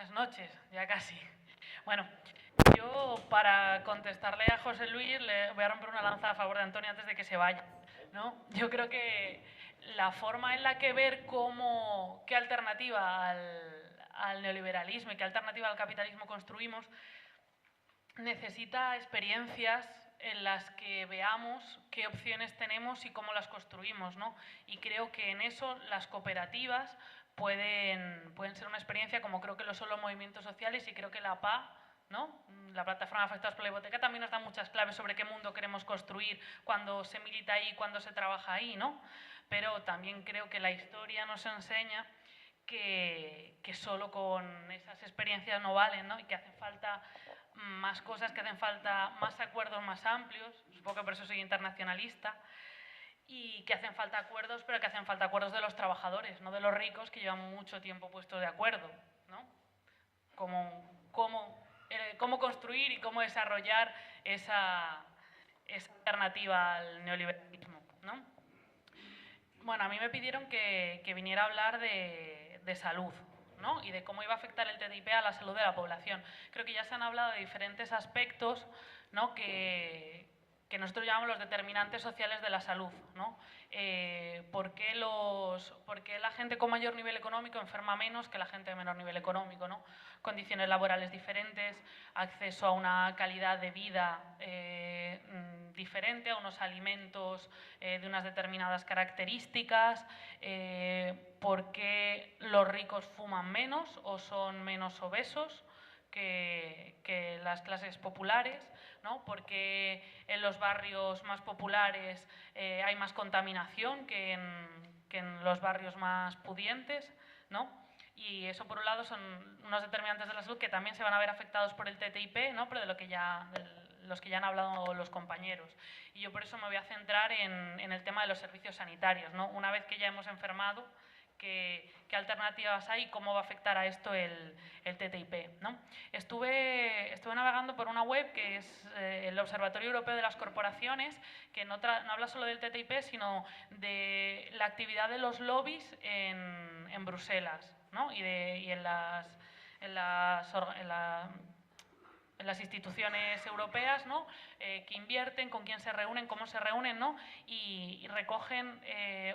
Buenas noches, ya casi. Bueno, yo para contestarle a José Luis le voy a romper una lanza a favor de Antonio antes de que se vaya, ¿no? Yo creo que la forma en la que ver qué alternativa al neoliberalismo y qué alternativa al capitalismo construimos necesita experiencias en las que veamos qué opciones tenemos y cómo las construimos, ¿no? Y creo que en eso las cooperativas pueden ser una experiencia, como creo que lo son los movimientos sociales, y creo que la PA, ¿no? La plataforma de afectados por la hipoteca, también nos da muchas claves sobre qué mundo queremos construir cuando se milita ahí, cuando se trabaja ahí, ¿no? Pero también creo que la historia nos enseña que solo con esas experiencias no valen, ¿no? Y que hacen falta más cosas, que hacen falta más acuerdos más amplios, supongo que por eso soy internacionalista, y que hacen falta acuerdos, pero que hacen falta acuerdos de los trabajadores, no de los ricos que llevan mucho tiempo puestos de acuerdo, ¿no? Cómo construir y cómo desarrollar esa alternativa al neoliberalismo, ¿no? Bueno, a mí me pidieron que viniera a hablar de salud, ¿no? Y de cómo iba a afectar el TTIP a la salud de la población. Creo que ya se han hablado de diferentes aspectos, ¿no? que nosotros llamamos los determinantes sociales de la salud, ¿no? ¿Por qué la gente con mayor nivel económico enferma menos que la gente de menor nivel económico, ¿no? Condiciones laborales diferentes, acceso a una calidad de vida diferente, a unos alimentos de unas determinadas características, por qué los ricos fuman menos o son menos obesos que las clases populares, ¿no? Porque en los barrios más populares hay más contaminación que en los barrios más pudientes, ¿no? Y eso, por un lado, son unos determinantes de la salud que también se van a ver afectados por el TTIP, ¿no? Pero de los que ya han hablado los compañeros. Y yo por eso me voy a centrar en el tema de los servicios sanitarios, ¿no? Una vez que ya hemos enfermado, qué alternativas hay y cómo va a afectar a esto el TTIP, ¿no? Estuve navegando por una web que es el Observatorio Europeo de las Corporaciones, que no habla solo del TTIP, sino de la actividad de los lobbies en Bruselas, ¿no? Y en las instituciones europeas, ¿no? Que invierten, con quién se reúnen, cómo se reúnen, ¿no? Y recogen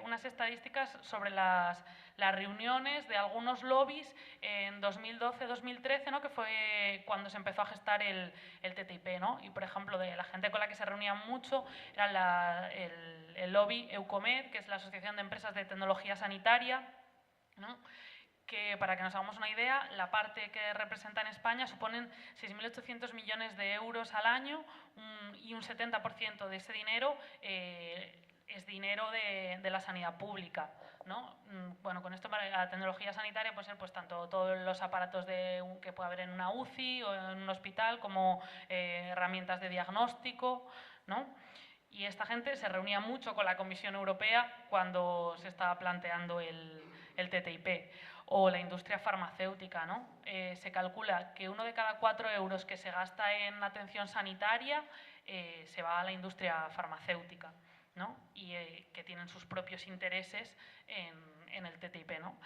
unas estadísticas sobre las reuniones de algunos lobbies en 2012-2013, ¿no? Que fue cuando se empezó a gestar el TTIP, ¿no? Y, por ejemplo, de la gente con la que se reunían mucho era el lobby Eucomed, que es la Asociación de Empresas de Tecnología Sanitaria, ¿no? Que, para que nos hagamos una idea, la parte que representa en España suponen 6.800 millones de euros al año y un 70% de ese dinero es dinero de la sanidad pública, ¿no? Bueno, con esto la tecnología sanitaria puede ser pues tanto todos los aparatos que puede haber en una UCI o en un hospital como herramientas de diagnóstico, ¿no? Y esta gente se reunía mucho con la Comisión Europea cuando se estaba planteando el TTIP. O la industria farmacéutica, ¿no? Se calcula que 1 de cada 4 euros que se gasta en atención sanitaria se va a la industria farmacéutica, ¿no? Y que tienen sus propios intereses en el TTIP, ¿no?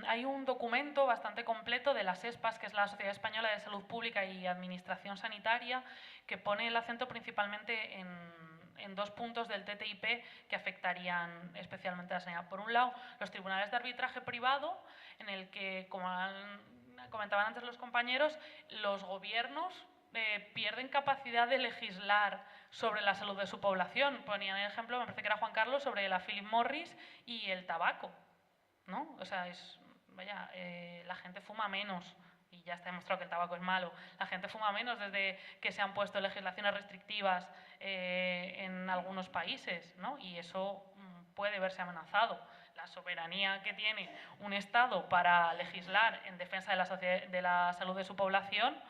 Hay un documento bastante completo de las ESPAS, que es la Sociedad Española de Salud Pública y Administración Sanitaria, que pone el acento principalmente en 2 puntos del TTIP que afectarían especialmente a la sanidad. Por un lado, los tribunales de arbitraje privado, en el que, como comentaban antes los compañeros, los gobiernos pierden capacidad de legislar sobre la salud de su población. Ponían el ejemplo, me parece que era Juan Carlos, sobre la Philip Morris y el tabaco, ¿no? O sea, la gente fuma menos. Y ya está demostrado que el tabaco es malo. La gente fuma menos desde que se han puesto legislaciones restrictivas en algunos países, ¿no? Y eso puede verse amenazado. La soberanía que tiene un Estado para legislar en defensa de la salud de su población,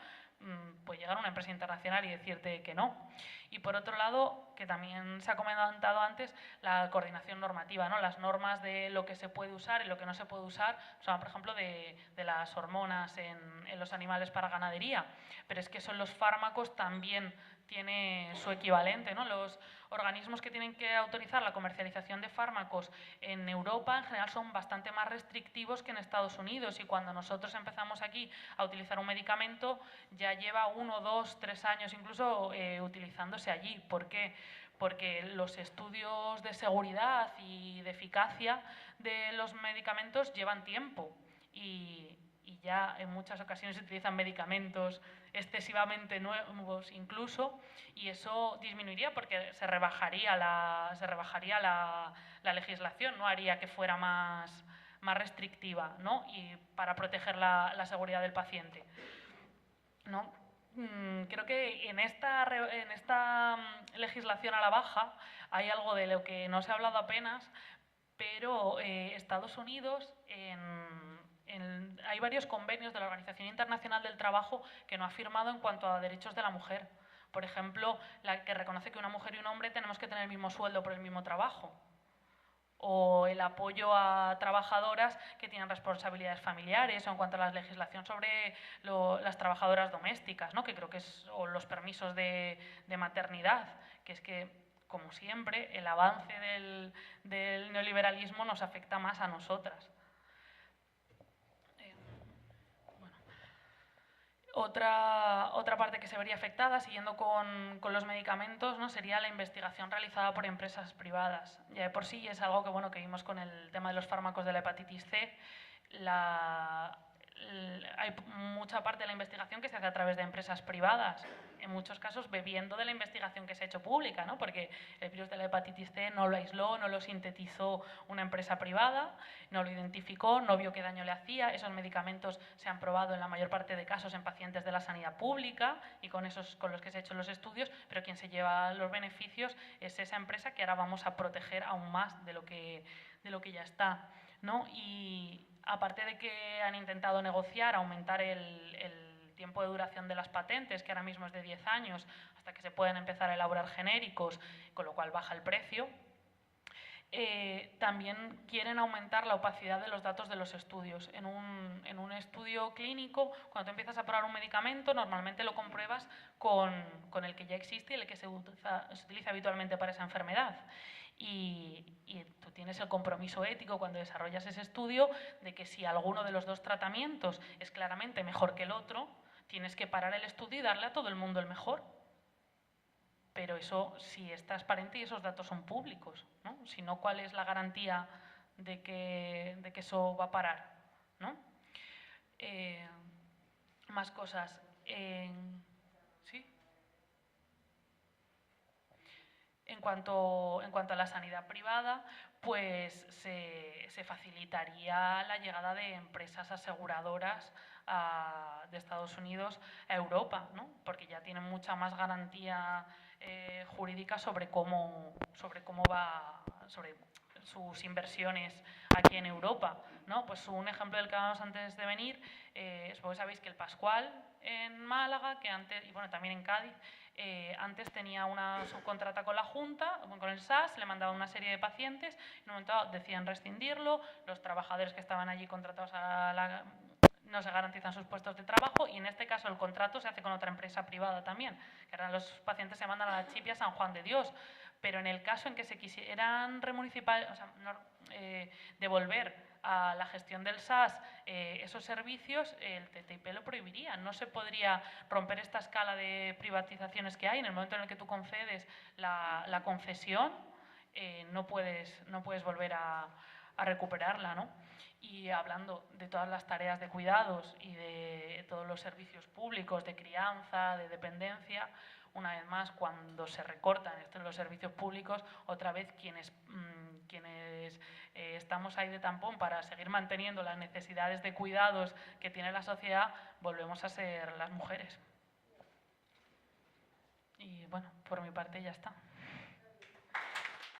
puede llegar a una empresa internacional y decirte que no. Y por otro lado, que también se ha comentado antes, la coordinación normativa, ¿no? Las normas de lo que se puede usar y lo que no se puede usar, son, por ejemplo, de las hormonas en los animales para ganadería, pero es que eso en los fármacos también tiene su equivalente, ¿no? Los organismos que tienen que autorizar la comercialización de fármacos en Europa en general son bastante más restrictivos que en Estados Unidos, y cuando nosotros empezamos aquí a utilizar un medicamento ya lleva 1, 2, 3 años incluso utilizándose allí. ¿Por qué? Porque los estudios de seguridad y de eficacia de los medicamentos llevan tiempo y ya en muchas ocasiones se utilizan medicamentos excesivamente nuevos incluso, y eso disminuiría porque se rebajaría la legislación, no haría que fuera más restrictiva, ¿no? Y para proteger la seguridad del paciente, ¿no? Creo que en esta legislación a la baja hay algo de lo que no se ha hablado apenas, pero Estados Unidos hay varios convenios de la Organización Internacional del Trabajo que no ha firmado en cuanto a derechos de la mujer. Por ejemplo, la que reconoce que una mujer y un hombre tenemos que tener el mismo sueldo por el mismo trabajo. O el apoyo a trabajadoras que tienen responsabilidades familiares, o en cuanto a la legislación sobre las trabajadoras domésticas, ¿no? Que creo que o los permisos de maternidad, que es que, como siempre, el avance del neoliberalismo nos afecta más a nosotras. Otra parte que se vería afectada, siguiendo con los medicamentos, ¿no? Sería la investigación realizada por empresas privadas. Ya de por sí es algo que, bueno, que vimos con el tema de los fármacos de la hepatitis C. Hay mucha parte de la investigación que se hace a través de empresas privadas, en muchos casos bebiendo de la investigación que se ha hecho pública, ¿no? Porque el virus de la hepatitis C no lo aisló, no lo sintetizó una empresa privada, no lo identificó, no vio qué daño le hacía. Esos medicamentos se han probado en la mayor parte de casos en pacientes de la sanidad pública y con los que se han hecho los estudios, pero quien se lleva los beneficios es esa empresa, que ahora vamos a proteger aún más de lo que ya está, ¿no? Y aparte de que han intentado negociar, aumentar el tiempo de duración de las patentes, que ahora mismo es de 10 años, hasta que se pueden empezar a elaborar genéricos, con lo cual baja el precio. También quieren aumentar la opacidad de los datos de los estudios. En un estudio clínico, cuando tú empiezas a probar un medicamento, normalmente lo compruebas con el que ya existe y el que se utiliza habitualmente para esa enfermedad. Y tú tienes el compromiso ético cuando desarrollas ese estudio de que si alguno de los dos tratamientos es claramente mejor que el otro, tienes que parar el estudio y darle a todo el mundo el mejor. Pero eso sí es transparente y esos datos son públicos, ¿no? Si no, ¿cuál es la garantía de que eso va a parar, ¿no? Más cosas. ¿Sí? En cuanto a la sanidad privada, pues se facilitaría la llegada de empresas aseguradoras de Estados Unidos a Europa, ¿no? Porque ya tienen mucha más garantía jurídica sobre cómo sus inversiones aquí en Europa, ¿no? Pues un ejemplo del que hablábamos antes de venir, supongo que sabéis que el Pascual en Málaga, que antes, y bueno, también en Cádiz, antes tenía una subcontrata con la Junta, con el SAS, le mandaban una serie de pacientes, en un momento dado decían rescindirlo, los trabajadores que estaban allí contratados no se garantizan sus puestos de trabajo, y en este caso el contrato se hace con otra empresa privada también, que ahora los pacientes se mandan a la Chipia San Juan de Dios. Pero en el caso en que se quisieran devolver a la gestión del SAS esos servicios, el TTIP lo prohibiría. No se podría romper esta escala de privatizaciones que hay. En el momento en el que tú concedes la concesión, no puedes volver a recuperarla, ¿no? Y hablando de todas las tareas de cuidados y de todos los servicios públicos de crianza, de dependencia, una vez más, cuando se recortan los servicios públicos, otra vez quienes estamos ahí de tampón para seguir manteniendo las necesidades de cuidados que tiene la sociedad, volvemos a ser las mujeres. Y bueno, por mi parte ya está.